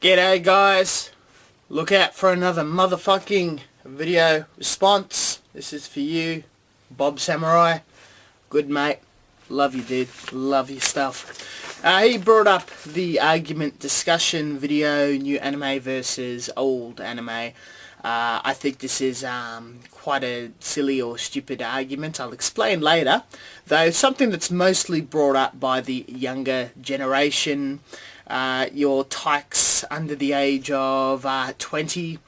G'day guys, look out for another motherfucking video response. This is for you, Bob Samurai. Good mate, love you dude, love your stuff. He brought up the argument discussion video, new anime versus old anime. I think this is quite a silly or stupid argument. I'll explain later, though something that's mostly brought up by the younger generation. Your tykes under the age of 20,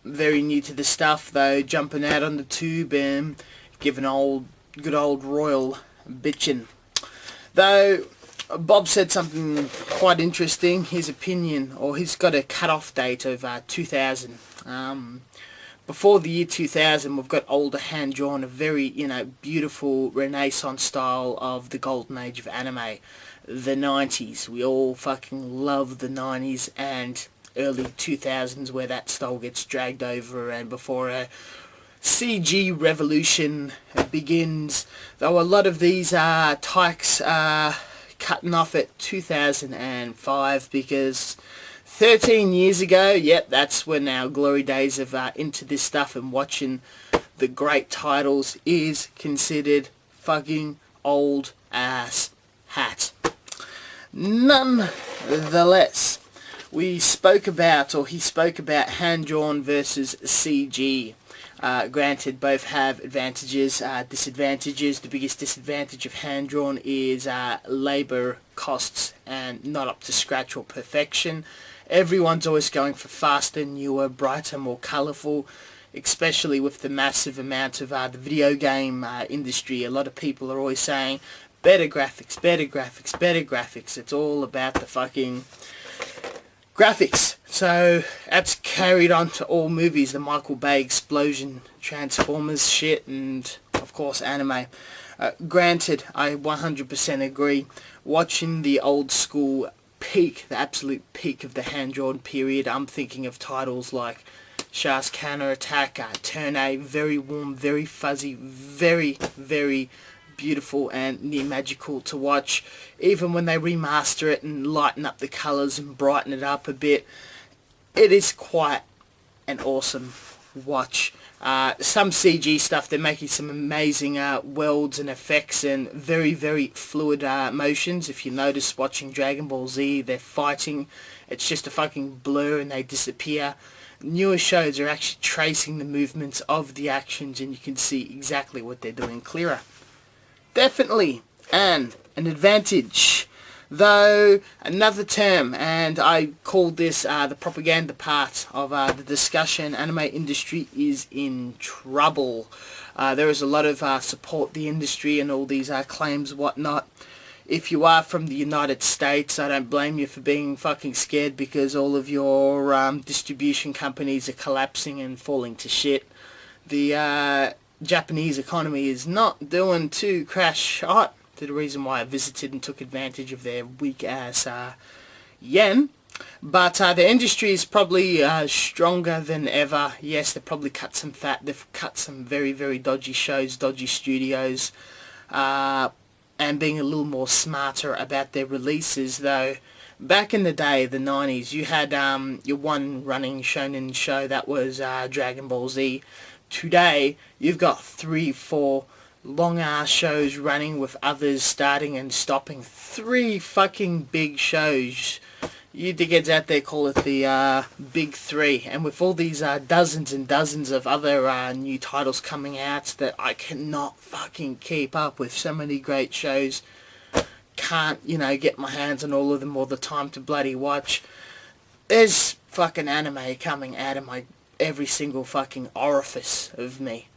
very new to the stuff though, jumping out on the tube and giving good old royal bitchin'. Though Bob said something quite interesting, his opinion, or he's got a cut-off date of 2000. Before the year 2000, we've got older hand-drawn, a very, beautiful Renaissance style of the golden age of anime. The 90s. We all fucking love the 90s and early 2000s where that style gets dragged over, and before a CG revolution begins. Though a lot of these tykes are cutting off at 2005 because 13 years ago, yep, that's when our glory days of into this stuff and watching the great titles is considered fucking old ass hat. Nonetheless, he spoke about hand-drawn versus CG. Granted, both have advantages, disadvantages. The biggest disadvantage of hand-drawn is labour costs and not up to scratch or perfection. Everyone's always going for faster, newer, brighter, more colourful, especially with the massive amount of the video game industry. A lot of people are always saying, better graphics, better graphics, better graphics. It's all about the fucking graphics. So that's carried on to all movies, the Michael Bay explosion, Transformers shit, and of course anime. Granted, I 100% agree. Watching the old school peak, the absolute peak of the hand-drawn period, I'm thinking of titles like Shah's Counter-Attack, Turn A, very warm, very fuzzy, very, very beautiful and near magical to watch. Even when they remaster it and lighten up the colours and brighten it up a bit, it is quite an awesome watch. Some CG stuff, they're making some amazing worlds and effects and very, very fluid motions. If you notice watching Dragon Ball Z, they're fighting, it's just a fucking blur and they disappear. Newer shows are actually tracing the movements of the actions and you can see exactly what they're doing clearer. Definitely an advantage. Though another term, and I call this the propaganda part of the discussion, anime industry is in trouble. There is a lot of support the industry and all these claims whatnot. If you are from the United States, I don't blame you for being fucking scared because all of your distribution companies are collapsing and falling to shit. The Japanese economy is not doing too crash hot, to the reason why I visited and took advantage of their weak ass yen. But the industry is probably stronger than ever. Yes, they've probably cut some fat, they've cut some very, very dodgy shows, dodgy studios, and being a little more smarter about their releases. Though back in the day, the 90s, you had your one running shonen show, that was Dragon Ball Z. Today, you've got 3, 4 long-ass shows running with others starting and stopping. 3 fucking big shows. You dickheads out there call it the Big 3. And with all these dozens and dozens of other new titles coming out that I cannot fucking keep up with. So many great shows. Can't, get my hands on all of them or the time to bloody watch. There's fucking anime coming out of every single fucking orifice of me,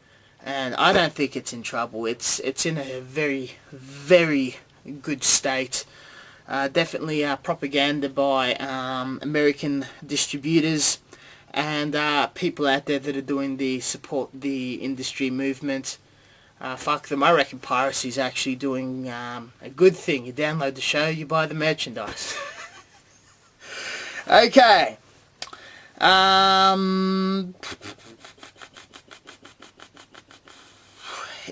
and I don't think it's in trouble. It's in a very, very good state. Definitely propaganda by American distributors and people out there that are doing the support the industry movement. Fuck them. I reckon piracy is actually doing a good thing. You download the show, you buy the merchandise. Okay.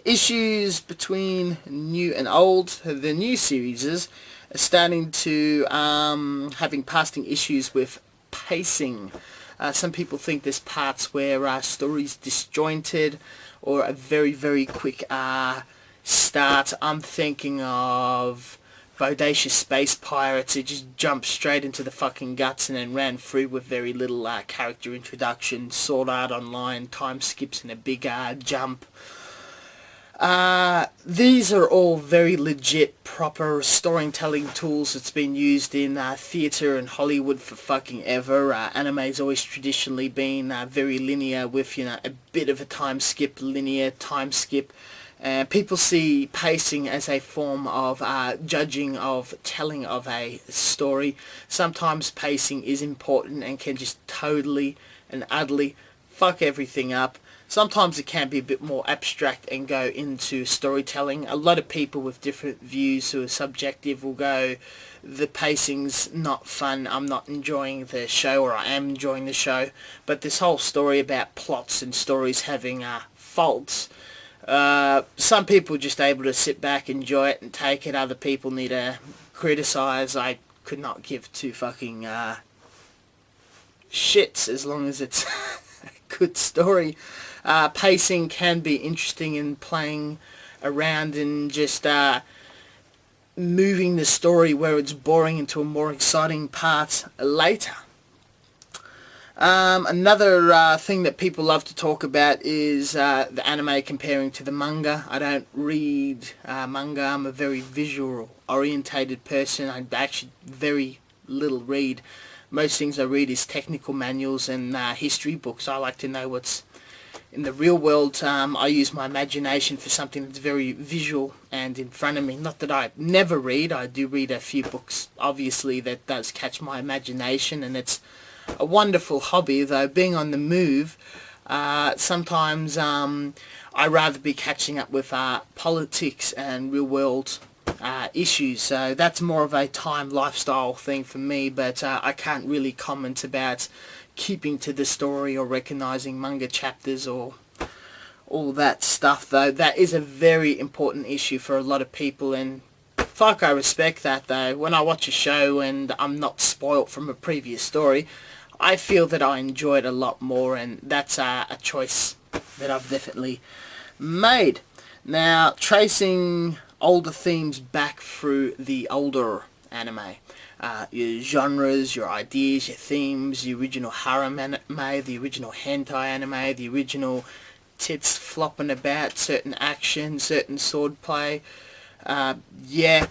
Issues between new and old. The new series are starting to having passing issues with pacing. Some people think there's parts where stories disjointed or a very, very quick start. I'm thinking of Bodacious Space Pirates. It just jumped straight into the fucking guts and then ran through with very little character introduction, Sword Art Online, time skips and a big jump. These are all very legit, proper storytelling tools that's been used in theatre and Hollywood for fucking ever. Anime's always traditionally been very linear with, a bit of a time skip, linear time skip. And people see pacing as a form of judging of telling of a story. Sometimes pacing is important and can just totally and utterly fuck everything up. Sometimes it can be a bit more abstract and go into storytelling. A lot of people with different views who are subjective will go, the pacing's not fun, I'm not enjoying the show, or I am enjoying the show. But this whole story about plots and stories having faults, some people are just able to sit back, enjoy it and take it. Other people need to criticise. I could not give two fucking shits as long as it's a good story. Pacing can be interesting in playing around and just moving the story where it's boring into a more exciting part later. Another thing that people love to talk about is the anime comparing to the manga. I don't read manga. I'm a very visual orientated person. I actually very little read. Most things I read is technical manuals and history books. I like to know what's in the real world. I use my imagination for something that's very visual and in front of me. Not that I never read. I do read a few books, obviously, that does catch my imagination, and it's a wonderful hobby. Though being on the move, sometimes I rather be catching up with politics and real world issues. So that's more of a time lifestyle thing for me, but I can't really comment about keeping to the story or recognizing manga chapters or all that stuff. Though that is a very important issue for a lot of people, and fuck, I respect that. Though when I watch a show and I'm not spoilt from a previous story, I feel that I enjoy it a lot more, and that's a choice that I've definitely made. Now, tracing older themes back through the older anime. Your genres, your ideas, your themes, the original harem anime, the original hentai anime, the original tits flopping about, certain action, certain swordplay. Yeah,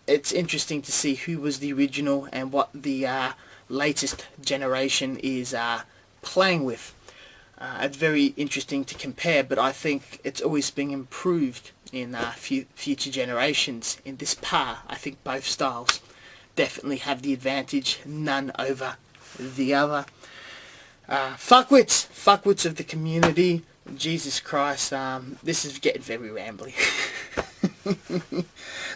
it's interesting to see who was the original and what the latest generation is playing with. It's very interesting to compare, but I think it's always being improved in future generations. In this par, I think both styles definitely have the advantage, none over the other. Fuckwits of the community. Jesus Christ, this is getting very rambly.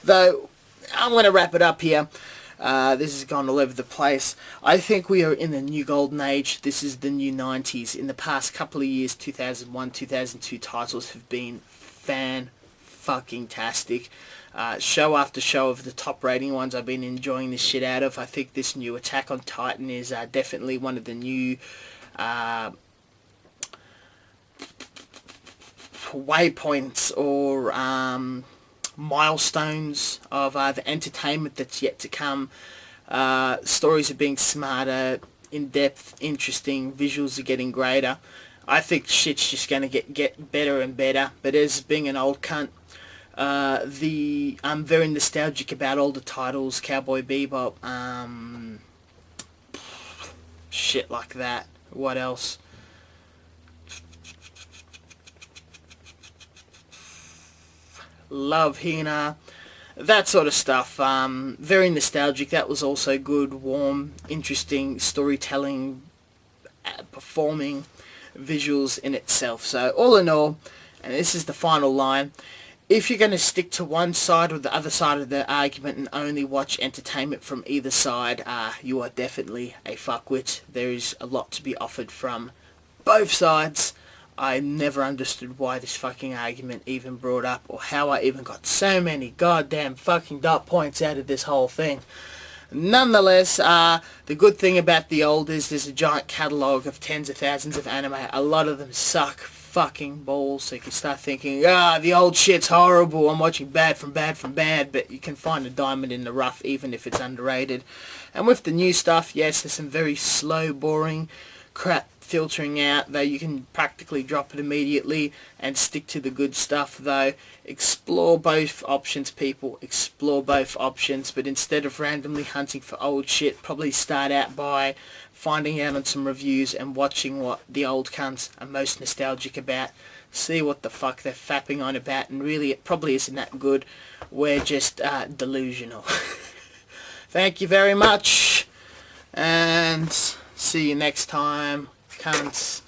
Though, I'm going to wrap it up here. This has gone all over the place. I think we are in the new golden age. This is the new 90s. In the past couple of years, 2001, 2002 titles have been fan-fucking-tastic. Show after show of the top rating ones I've been enjoying the shit out of. I think this new Attack on Titan is definitely one of the new waypoints or milestones of the entertainment that's yet to come. Stories are being smarter, in-depth, interesting, visuals are getting greater. I think shit's just going to get better and better. But as being an old cunt, I'm very nostalgic about older titles, Cowboy Bebop, shit like that. What else? Love Hina, that sort of stuff. Very nostalgic. That was also good, warm, interesting storytelling, performing, visuals in itself. So all in all, and this is the final line, if you're going to stick to one side or the other side of the argument and only watch entertainment from either side, you are definitely a fuckwit. There is a lot to be offered from both sides I never understood why this fucking argument even brought up, or how I even got so many goddamn fucking dot points out of this whole thing. Nonetheless, the good thing about the old is there's a giant catalogue of tens of thousands of anime. A lot of them suck fucking balls, so you can start thinking, the old shit's horrible, I'm watching bad from bad, but you can find a diamond in the rough even if it's underrated. And with the new stuff, yes, there's some very slow, boring crap filtering out, though you can practically drop it immediately and stick to the good stuff. Though explore both options, people, explore both options, but instead of randomly hunting for old shit, probably start out by finding out on some reviews and watching what the old cunts are most nostalgic about. See what the fuck they're fapping on about, and really it probably isn't that good. We're just delusional. Thank you very much, and see you next time. Cunts,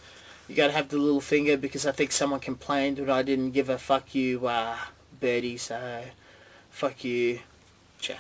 you gotta have the little finger, because I think someone complained that I didn't give a fuck you birdie, so fuck you. Ciao.